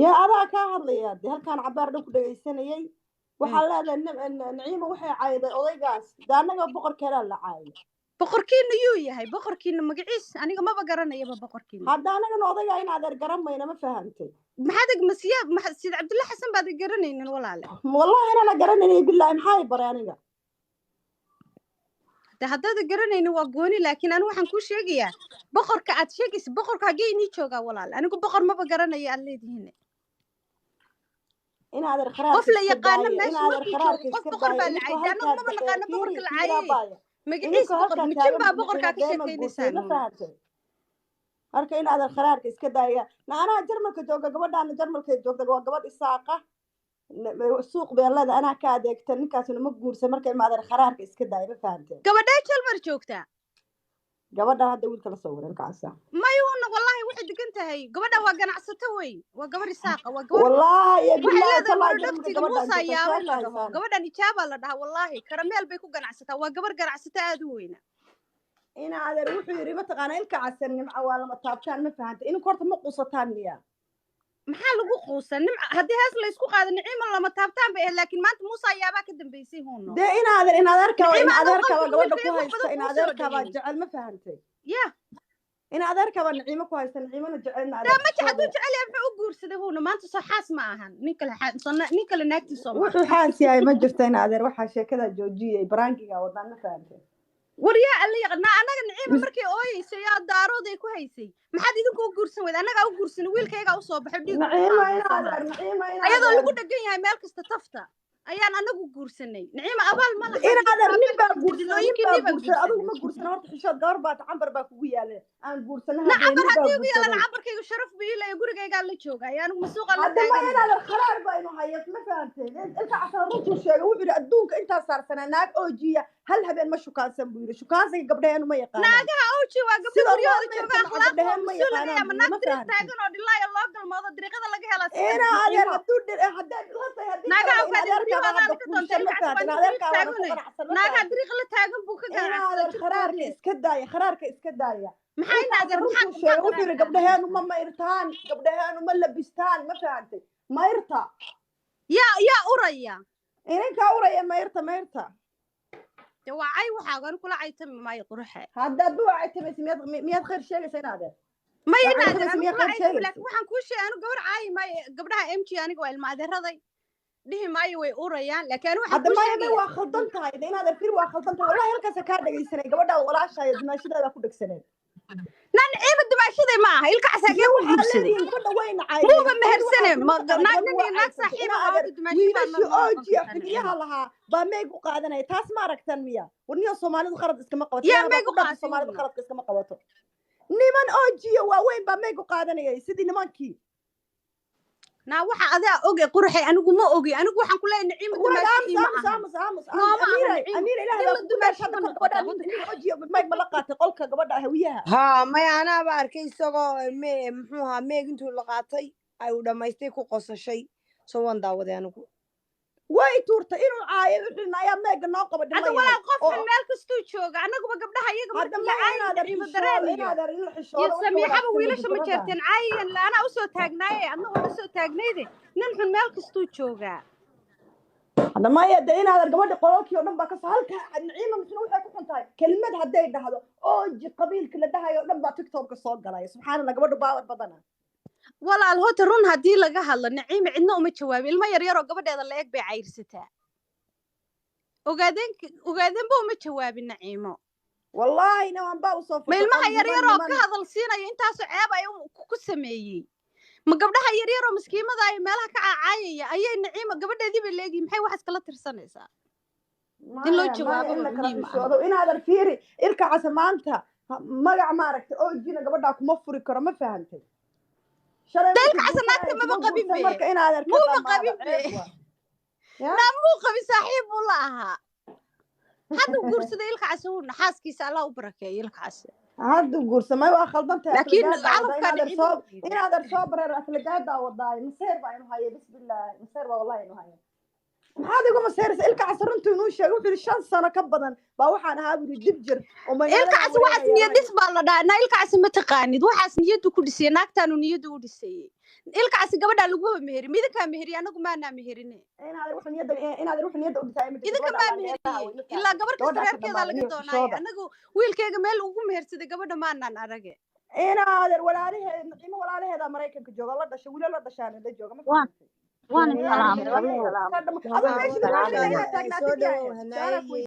يا أنا كهذا يا دي هل كان عبار دك دقيسني وحلا نعيمة وحي عايدة أضيقاس ده أنا بقر كلا لا عايد boqorkiina yuu yahay boqorkiina magaciis aniga maba garanayaba boqorkiina هذا أنا كان أضيق إن هذا الجرام ما أنا ما فهمت maxaad masiya sid cabdulla xasan baad garanaynin walaale والله أنا قرنني بالله محاي بريانيga haddaad garanaynin waa gooni laakiin anigu waxaan kuu sheegayaa boqorka aad sheegaysa boqorka hagee inii joogaa walaale anigu boqor maba garanayo aad leedihiin إن هذا الخراب qof la yaqaano meesha markuu joogo qof boqor baa la caayay anagu maba naqaano boqorka la caayay magaciisa boqor mijin baa boqorkaa ka sheekaynaysaa marka in aad kharaarka iska daaya ana jarmalka jooga gabadhaan jarmalka joogta waa gabadh isaaqa suuq beelada ana ka adeegta ninkaasna ma guursan marka in aad kharaarka iska daaya ma fahanteen gabadha jarmal joogta gabadha hadda wiilka la sawiran kaasa mayuuna wallahi waxay degan tahay gabadha waa ganacsato wey waa gabar isaaqa waa gabar wallahi billahi gabadhan ijaaba la dhahaa wallahi karameel bay ku ganacsataa waa gabar ganacsato aad u weyna إن هذا روح يريبه تقانا إلك عسل نمع ولا مطابتان ما فهمت إنه كورت مقصتان ليا maxaa lagu quusan haddii hees la isku qaado nicimo lama taabtaan bay laakiin maanta Muuse ayaaba ka dambeysay hoono de in هذا gabadha ku haysta in adeerka ba jecel ma fahantay ya in adeerka ba nicimo ku haysta nicimona jecelna adeerka ma jecel jecel yahay wuxuu u guursaday hoono maanta soo xaas ma ahan nin kale naagtiisa ma wuxuu xaas yahay ma jirto in adeer waxa sheekada joojiyay brankiga wadaan ma fahantay wariyaa alla yaqaan anaga nicimo markay ooyayso yaa daarood ay ku haysay maxaad idinku u guursan weyd anaga u guursan wiilkayga u soo baxay nicimo ayadoo lagu dhagan yahay meel kasta tafta ayaan anagu guursanay nicimo abaal ma laha in adeer nin baa guursanooyinkii adigu ma guursan horta xishood gabar baa cambar baa kugu yaalay aan guursanahay cambar haddii ugu yaalan cambarkaygu sharaf buu ilaa gurigayga la jooga ayaan masuuqa la taagay hadda ma inaad kharaar baa inuu hayay ma fahanteen ilka casar runtu sheegay wuxuu yiri adduunka inta saarsanaa naag oojiya hal habeen ma shukaansan buu yiri shukaansiga gabdhaheenu ma yaqaan naagaha ooji waa gabdhahooda jooga akhlaaqda masuulada ama naag diriq taagan oo dhilaayo loo galmoodo diriqada laga helaa ina adeer hadduu hadda la tahay hadii naagaha naagaha diriq la taagan buu ka ganacsaday kharaarka iska daaya maxay naadir maxaa sheegay wuxuu yiri gabdhaheenu ma mayrtaan gabdhaheenu ma labistaan ma fahantay mayrta yaa uraya inanka uraya mayrta wacay waxaagan kula caytami maayo quruxe hadda duu caytami miyaad khayr sheegaysaa inaadeer ma inaadeer laakiin waxaan kuu sheegay anu gabar caayi maayo gabdhaha mg aniga waa ilma adeeraday dhihi maayo way urayaan laakiin waxaan kuu sheegay waa khaldan tahay inaadeer fir waa khaldan tahay wallahi halkaas ka dhageysanay gabadha walaashay dimaashadeeda ku dhagsaneed nan ciima dimaashaday ma aha ilka casagee ku guursaday muuba mehersane naag saaxiiba oo dimaashada oojiya xiliyaha lahaa baa meeg u qaadanaya taas ma aragtan miya warniyo Soomaalidu qarad iskama qabato yaa meeg u qaadanaya Soomaalidu qarad iskama qabato niman oojiya waa weyn baa meeg u qaadanaya sidii nimankii na waxa adaa oge qurxay anigu ma ogi anigu waxaan ku leeyahay nicimo dimaashada amiir ilaahay dimaashada gabadha oojiya meeg ma la qaatay qolka gabadha hawiyaha ha may ana ba arkay isagoo muxuu ahaa meeg intuu la qaatay ay u dhamaystay ku qosashay soo waan daawaday anigu way tuurtay inuu caayo wixii ayaa meega noo qaba dhimay wala qof meel kastuu jooga anaguba gabdhaha iyaga marka la caayo qiimo dareemiyo iyo samiixaba wiilasha ma jeerteen caayan laana u soo taagnaaye adna u soo taagnayde nin xun meel kastuu jooga hadda ma yada inaad gabadha qololkii oo dhan baa ka soo halka nicimo misna waxay ku xuntahay kelmad haday dhahdo oo qabiilka la dhahayo dhan baa TikTok ka soo galay subxaanallah gabadhu baa badana walaal hota run hadii laga hadlo nicimo cidna uma jawaab ilmo yar yar oo gabadheeda la eeg bay cayrsataa ogaadeen buu ma jawaabin nicimo wallahi inaan baa u soo fadhiyo ilmaha yar yar oo ka hadal siinaya intaas ceeb ay ku sameeyay ma gabdhaha yar yar oo miskiimada ay meelaha ka caayaya ayay nicimo gabadheedii bay leegi maxay wax iskala tirsanaysaa in loo jawaabo muhiim inaad arfiiri ilka casamaanta magac ma aragtay oo jina gabadha kuma furi karo ma fahantay dalka casanaadka ma qabin be marka inaad arko ma qabin be na mu qabi saaxiib uu la aha hadu guursaday ilka casuuna xaaskiisa Allah u barakeeyo ilka cas hadu guursamay waa khaldan tahay laakiin calafka inaad arso bareer aflagaada wadaay maseer baa inuu hayo bisbillah maseer baa wallahi inuu hayo maxaad igu maseeraysa ilka cas runtii inuu sheegay wuxuu 5 sano ka badan baa waxaan ahaa buu dib jir oo ilka cas waxaas niyad dhis baa la dhaana ilka cas ma taqaanid waxaas niyadu ku dhisay naagtaanu niyadu u dhisay ilkaasi gabadha lagu meheri midinka meheri anagu maana meherine inaad ruux niyada u dhisay idinka ma meheriyey ilaa gabar kasta reerkeeda laga doonaayo anagu wiilkeyga meel ugu mehersaday gabadha maanaan arage inaadeer walaalaheed qiimo walaalaheeda Mareykanka jooga la dhashay wiilal la dhashaan la jooga ma waan fahantay salaamay soo dhawow hanaayey